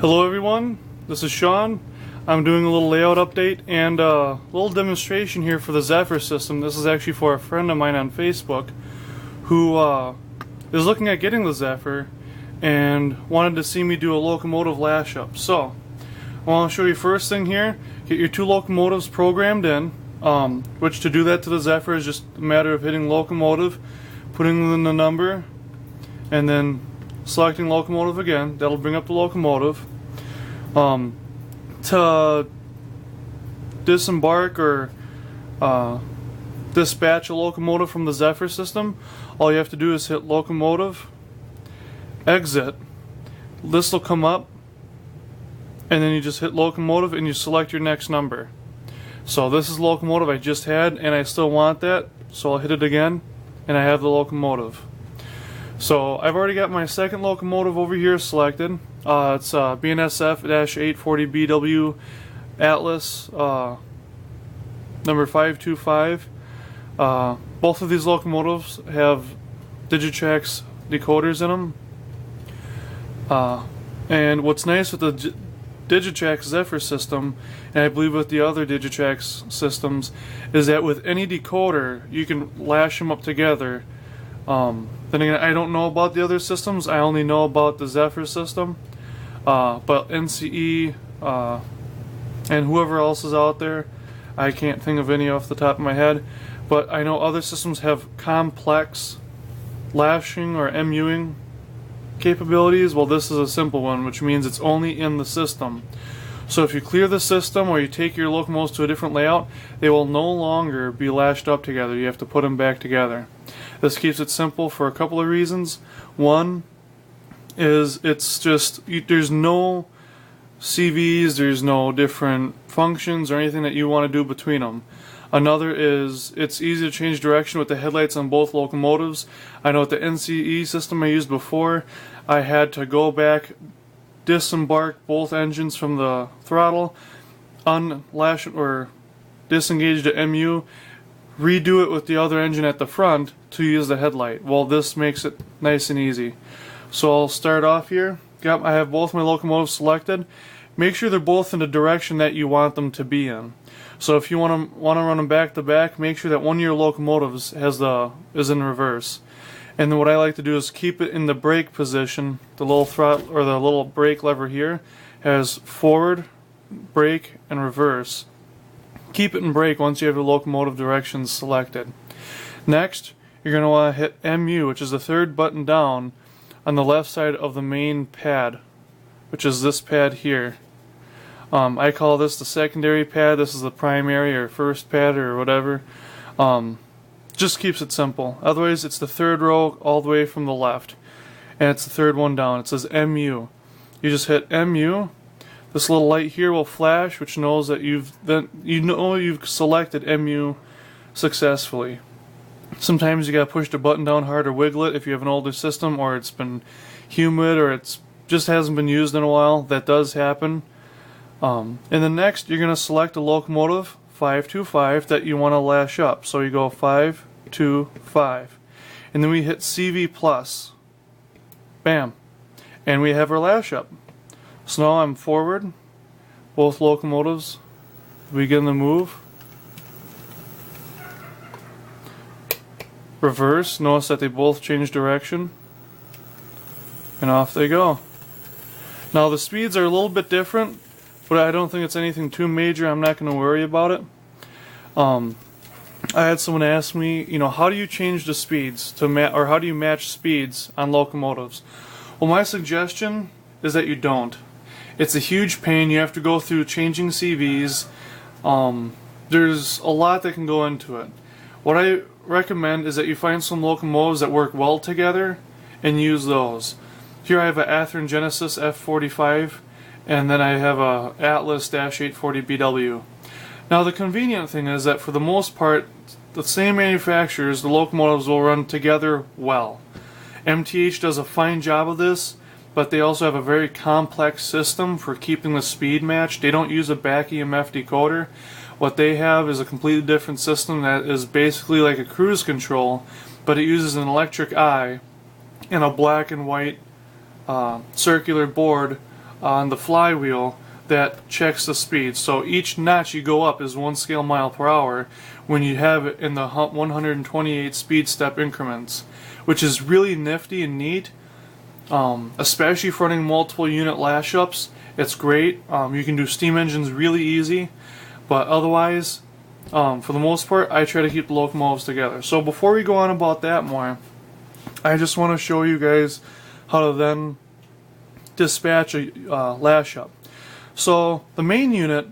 Hello everyone, this is Sean. I'm doing a little layout update and a little demonstration here for the Zephyr system. This is actually for a friend of mine on Facebook who is looking at getting the Zephyr and wanted to see me do a locomotive lash up. So, I want to show you first thing here, get your two locomotives programmed in, which to do that to the Zephyr is just a matter of hitting locomotive, putting in the number, and then selecting locomotive again. That'll bring up the locomotive. To disembark or dispatch a locomotive from the Zephyr system, all you have to do is hit locomotive, exit. This will come up, and then you just hit locomotive and you select your next number. So this is locomotive I just had, and I still want that, so I'll hit it again, and I have the locomotive. So I've already got my second locomotive over here selected. It's BNSF-840BW Atlas number 525. Both of these locomotives have Digitrax decoders in them. And what's nice with the Digitrax Zephyr system, and I believe with the other Digitrax systems, is that with any decoder you can lash them up together. Then again, I don't know about the other systems. I only know about the Zephyr system. But NCE and whoever else is out there, I can't think of any off the top of my head. But I know other systems have complex lashing or MUing capabilities. Well, this is a simple one, which means it's only in the system. So if you clear the system or you take your locomotives to a different layout, they will no longer be lashed up together. You have to put them back together. This keeps it simple for a couple of reasons. One is it's just, there's no CVs, there's no different functions or anything that you want to do between them. Another is it's easy to change direction with the headlights on both locomotives. I know with the NCE system I used before, I had to go back, disembark both engines from the throttle, unlash or disengage the MU, redo it with the other engine at the front to use the headlight. Well, this makes it nice and easy. So I'll start off here. I have both my locomotives selected. Make sure they're both in the direction that you want them to be in. So if you want to run them back to back, make sure that one of your locomotives is in reverse. And then what I like to do is keep it in the brake position. The little throttle or the little brake lever here has forward, brake, and reverse. Keep it in brake once you have your locomotive directions selected. Next, you're going to want to hit MU, which is the third button down on the left side of the main pad, which is this pad here. I call this the secondary pad. This is the primary or first pad or whatever. Just keeps it simple. Otherwise, it's the third row all the way from the left, and it's the third one down. It says MU. You just hit MU. This little light here will flash, which knows that you've selected MU successfully. Sometimes you gotta push the button down hard or wiggle it if you have an older system, or it's been humid, or it's just hasn't been used in a while. That does happen. And then next, you're gonna select a locomotive 525 that you want to lash up. So you go 525, and then we hit CV plus. Bam, and we have our lash up. So now I'm forward, both locomotives begin to move. Reverse, notice that they both change direction, and off they go. Now the speeds are a little bit different, but I don't think it's anything too major. I'm not going to worry about it. I had someone ask me, how do you change the speeds or how do you match speeds on locomotives? Well, my suggestion is that you don't. It's a huge pain. You have to go through changing CVs. There's a lot that can go into it. What I recommend is that you find some locomotives that work well together and use those. Here I have an Athearn Genesis F45, and then I have a Atlas-840BW. Now the convenient thing is that for the most part, the same manufacturers, the locomotives will run together well. MTH does a fine job of this, but they also have a very complex system for keeping the speed matched. They don't use a back EMF decoder. What they have is a completely different system that is basically like a cruise control, but it uses an electric eye and a black and white circular board on the flywheel that checks the speed. So each notch you go up is 1 scale mile per hour when you have it in the 128 speed step increments, which is really nifty and neat, especially for running multiple unit lash ups. It's great. You can do steam engines really easy, but otherwise, for the most part, I try to keep the locomotives together. So before we go on about that more, I just want to show you guys how to then dispatch a lash up. So the main unit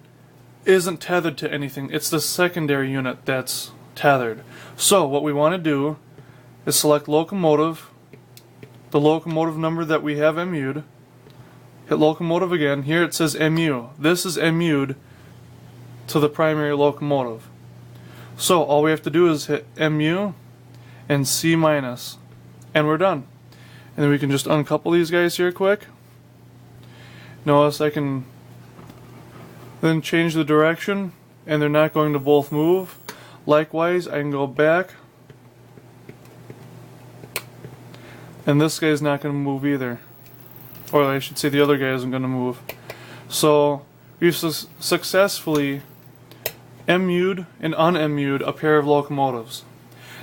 isn't tethered to anything. It's the secondary unit that's tethered. So what we want to do is select locomotive, the locomotive number that we have MU'd, hit locomotive again. Here it says MU. This is MU'd to the primary locomotive. So all we have to do is hit MU and C minus, and we're done. And then we can just uncouple these guys here quick. Notice I can then change the direction and they're not going to both move. Likewise, I can go back and this guy's not going to move either. Or I should say the other guy isn't going to move. So we've successfully MU'd and un-MU'd a pair of locomotives.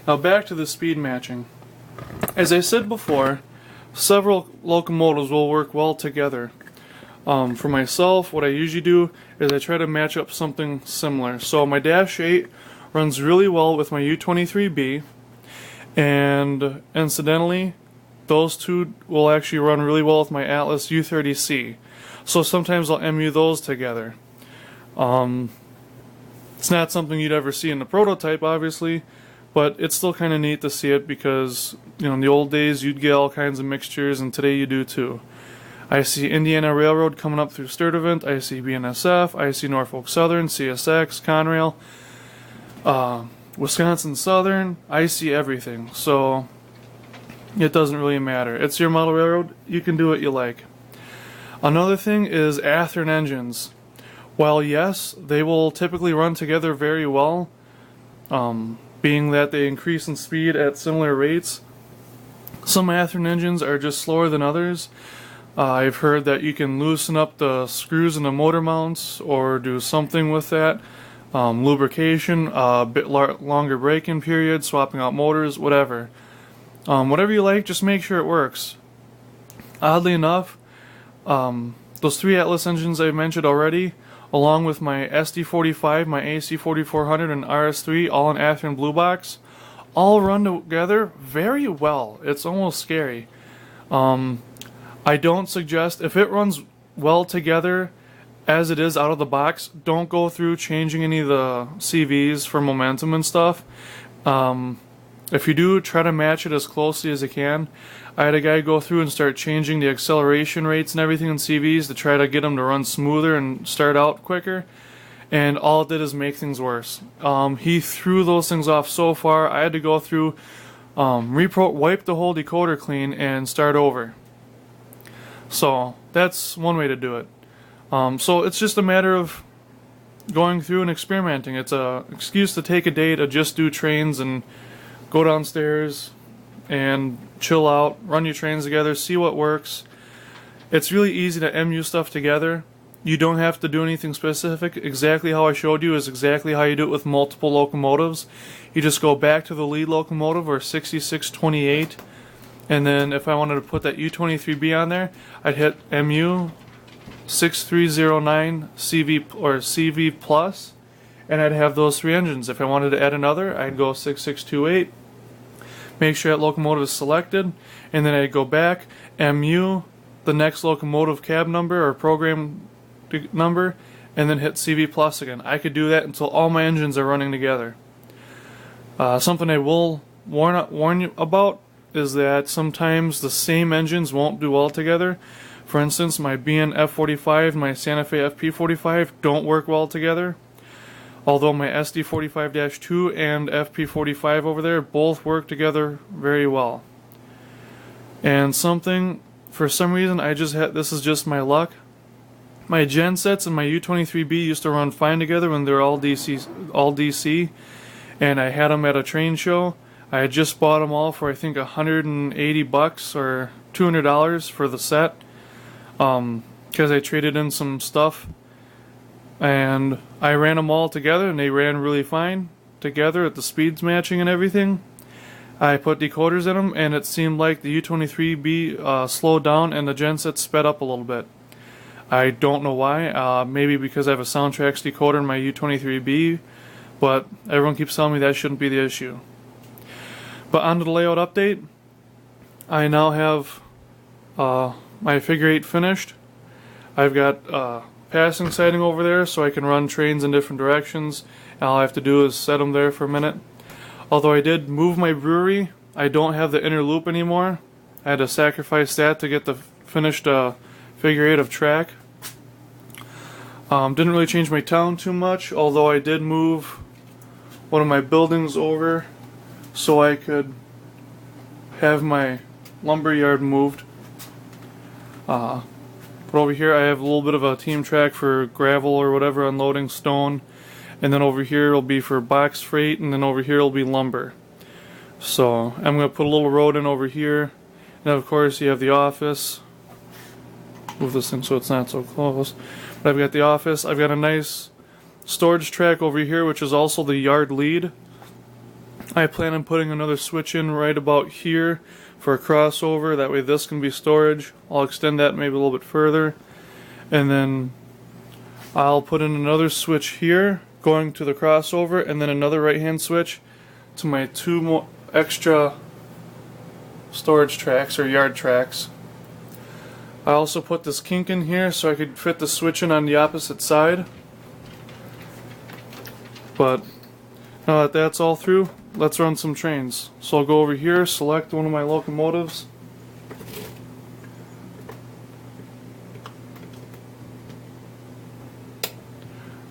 Now back to the speed matching. As I said before, several locomotives will work well together. For myself, what I usually do is I try to match up something similar. So my Dash 8 runs really well with my U23B, and incidentally, those two will actually run really well with my Atlas U30C. So sometimes I'll MU those together. It's not something you'd ever see in the prototype, obviously, but it's still kind of neat to see it because, you know, in the old days you'd get all kinds of mixtures, and today you do too. I see Indiana Railroad coming up through Sturtevant, I see BNSF, I see Norfolk Southern, CSX, Conrail, Wisconsin Southern, I see everything. So it doesn't really matter. It's your model railroad, you can do what you like. Another thing is Athearn engines. While yes, they will typically run together very well, being that they increase in speed at similar rates, some Athearn engines are just slower than others. I've heard that you can loosen up the screws in the motor mounts or do something with that. Lubrication, a bit longer braking period, swapping out motors, whatever. Whatever you like, just make sure it works. Oddly enough, those three Atlas engines I've mentioned already, along with my SD45, my AC4400, and RS3, all in Athearn Blue Box, all run together very well. It's almost scary. I don't suggest, if it runs well together as it is out of the box, don't go through changing any of the CVs for momentum and stuff. If you do, try to match it as closely as you can. I had a guy go through and start changing the acceleration rates and everything in CVs to try to get them to run smoother and start out quicker, and all it did is make things worse. He threw those things off so far, I had to go through, wipe the whole decoder clean and start over. So that's one way to do it. So it's just a matter of going through and experimenting. It's an excuse to take a day to just do trains and go downstairs and chill out, run your trains together, see what works. It's really easy to MU stuff together. You don't have to do anything specific. Exactly how I showed you is exactly how you do it with multiple locomotives. You just go back to the lead locomotive, or 6628, and then if I wanted to put that U23B on there, I'd hit MU 6309 CV or CV plus, and I'd have those three engines. If I wanted to add another, I'd go 6628, make sure that locomotive is selected, and then I'd go back, MU the next locomotive cab number or program number, and then hit CV plus again. I could do that until all my engines are running together. Something I will warn you about is that sometimes the same engines won't do well together. For instance, my BN F45 and my Santa Fe FP45 don't work well together, although my SD45-2 and FP45 over there both work together very well. And something, for some reason, this is just my luck. My gensets and my U23B used to run fine together when they were all DC, and I had them at a train show. I had just bought them all for I think $180 or $200 for the set. because I traded in some stuff, and I ran them all together and they ran really fine together at the speeds matching and everything. I put decoders in them and it seemed like the U23B slowed down and the genset sped up a little bit. I don't know why, maybe because I have a Soundtracks decoder in my U23B, but everyone keeps telling me that shouldn't be the issue. But on to the layout update. I now have my figure 8 finished. I've got passing sighting over there so I can run trains in different directions. All I have to do is set them there for a minute. Although I did move my brewery, I don't have the inner loop anymore. I had to sacrifice that to get the finished figure 8 of track. Didn't really change my town too much, although I did move one of my buildings over so I could have my lumber yard moved. But over here I have a little bit of a team track for gravel or whatever, unloading stone, and then over here it'll be for box freight, and then over here it'll be lumber. So I'm going to put a little road in over here, and of course you have the office. Move this thing so it's not so close. But I've got the office. I've got a nice storage track over here, which is also the yard lead. I plan on putting another switch in right about here for a crossover. That way this can be storage. I'll extend that maybe a little bit further. And then I'll put in another switch here going to the crossover, and then another right hand switch to my 2 more extra storage tracks or yard tracks. I also put this kink in here so I could fit the switch in on the opposite side. But now that that's all through, let's run some trains. So I'll go over here, select one of my locomotives.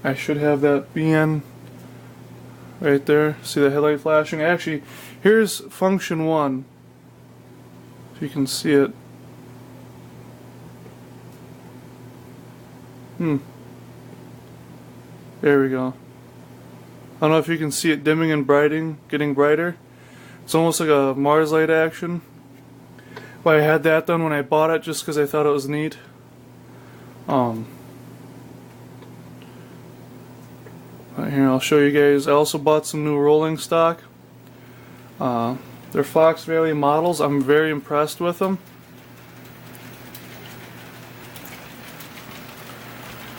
I should have that BN right there. See the headlight flashing? Actually, here's function 1. If you can see it. There we go. I don't know if you can see it dimming and brightening, getting brighter. It's almost like a Mars light action. But I had that done when I bought it just because I thought it was neat. Right here, I'll show you guys. I also bought some new rolling stock. They're Fox Valley models. I'm very impressed with them.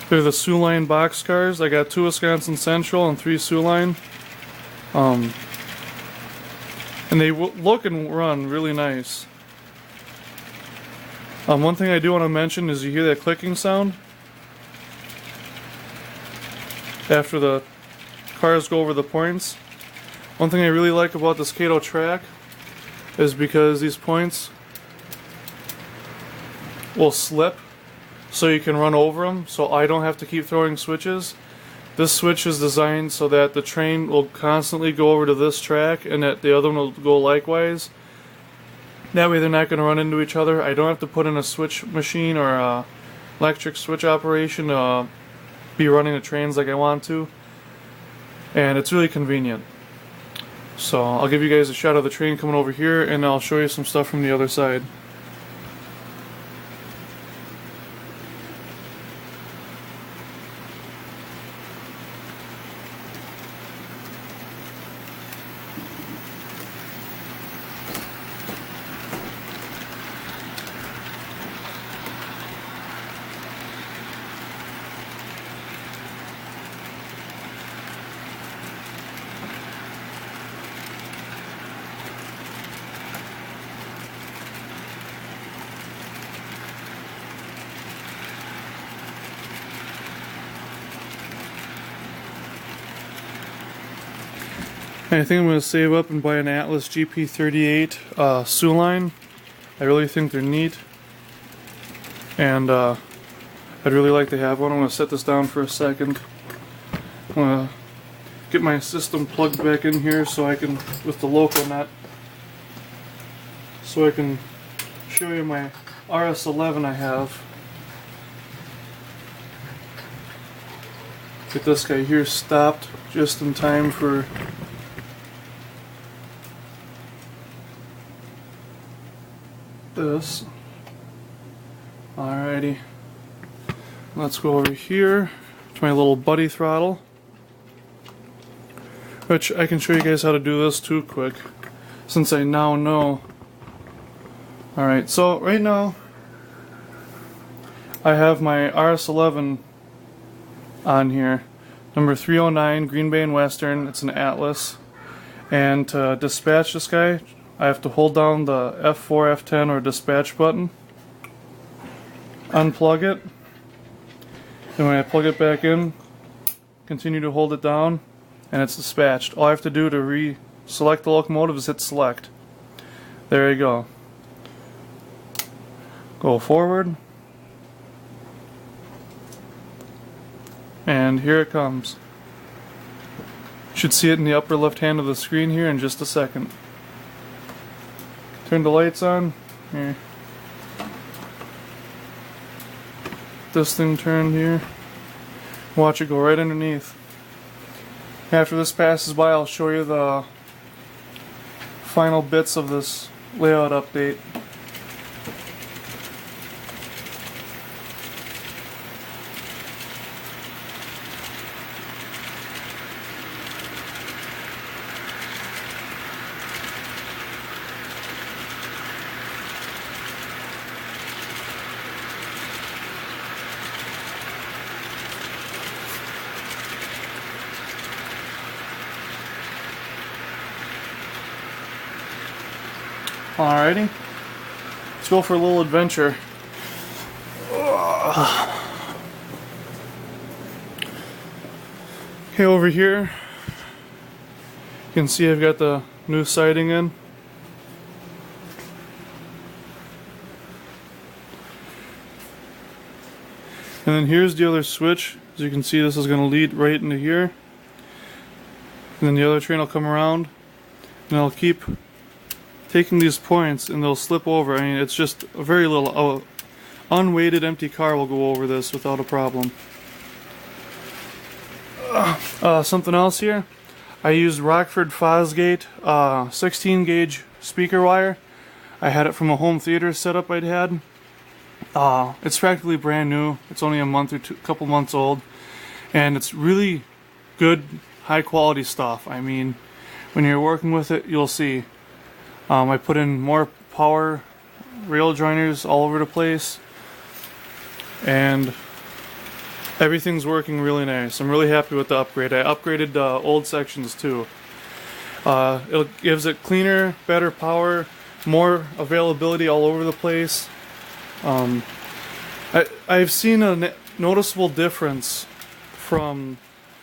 They're the Sioux Line boxcars. I got 2 Wisconsin Central and 3 Sioux Line. And they look and run really nice. One thing I do want to mention is you hear that clicking sound after the cars go over the points. One thing I really like about this Kato track is because these points will slip so you can run over them, so I don't have to keep throwing switches. This switch is designed so that the train will constantly go over to this track and that the other one will go likewise. That way they're not going to run into each other. I don't have to put in a switch machine or a electric switch operation to be running the trains like I want to. And it's really convenient. So I'll give you guys a shot of the train coming over here, and I'll show you some stuff from the other side. I think I'm going to save up and buy an Atlas GP38 Sioux Line. I really think they're neat. And I'd really like to have one. I'm going to set this down for a second. I'm going to get my system plugged back in here so I can, with the local nut, so I can show you my RS11 I have. Get this guy here stopped just in time for this. Alrighty. Let's go over here to my little buddy throttle, which I can show you guys how to do this too quick, since I now know. Alright, so right now I have my RS11 on here, number 309, Green Bay and Western. It's an Atlas, and to dispatch this guy I have to hold down the F4, F10 or dispatch button, unplug it, and when I plug it back in, continue to hold it down, and it's dispatched. All I have to do to re-select the locomotive is hit select. There you go. Go forward, and here it comes. You should see it in the upper left hand of the screen here in just a second. Turn the lights on. Here. This thing turned here. Watch it go right underneath. After this passes by, I'll show you the final bits of this layout update. Alrighty, let's go for a little adventure. Okay, over here, you can see I've got the new siding in. And then here's the other switch. As you can see, this is going to lead right into here. And then the other train will come around, and I'll keep taking these points and they'll slip over. I mean, it's just a very little, unweighted empty car will go over this without a problem. Something else here, I used Rockford Fosgate 16 gauge speaker wire. I had it from a home theater setup I'd had. It's practically brand new. It's only a month or couple months old, and it's really good, high quality stuff. I mean, when you're working with it, you'll see. I put in more power rail joiners all over the place, and everything's working really nice. I'm really happy with the upgrade. I upgraded the old sections too. It gives it cleaner, better power, more availability all over the place. I've seen a noticeable difference from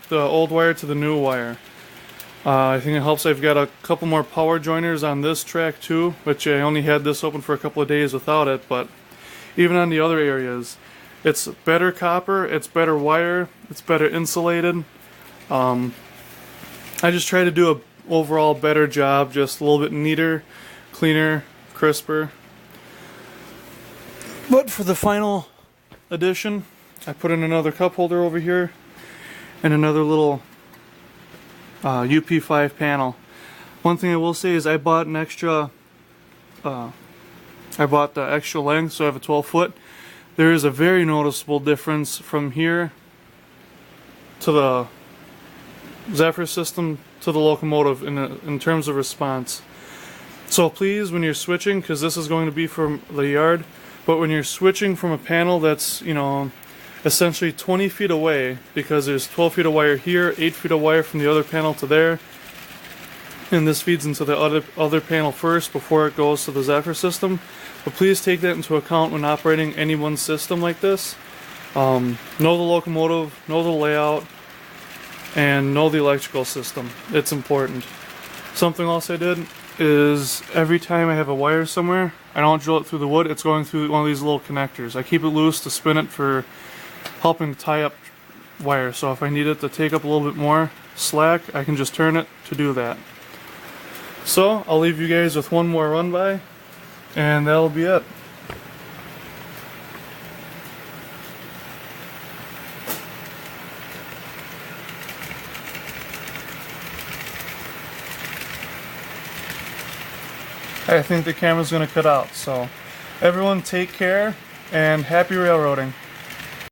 the old wire to the new wire. I think it helps. I've got a couple more power joiners on this track too, which I only had this open for a couple of days without it, but even on the other areas, it's better copper, it's better wire, it's better insulated. I just try to do a overall better job, just a little bit neater, cleaner, crisper. But for the final edition, I put in another cup holder over here and another little UP5 panel. One thing I will say is I bought an extra, I bought the extra length, so I have a 12 foot. There is a very noticeable difference from here to the Zephyr system to the locomotive in terms of response. So please, when you're switching, because this is going to be from the yard, but when you're switching from a panel that's, you know, essentially 20 feet away, because there's 12 feet of wire here, 8 feet of wire from the other panel to there, and this feeds into the other panel first before it goes to the Zephyr system. But please take that into account when operating any one system like this. Know the locomotive, know the layout, and know the electrical system. It's important. Something else I did is every time I have a wire somewhere, I don't drill it through the wood, it's going through one of these little connectors. I keep it loose to spin it for helping tie up wire, so if I need it to take up a little bit more slack, I can just turn it to do that. So I'll leave you guys with one more run by, and that'll be it. I think the camera's going to cut out, so everyone take care and happy railroading.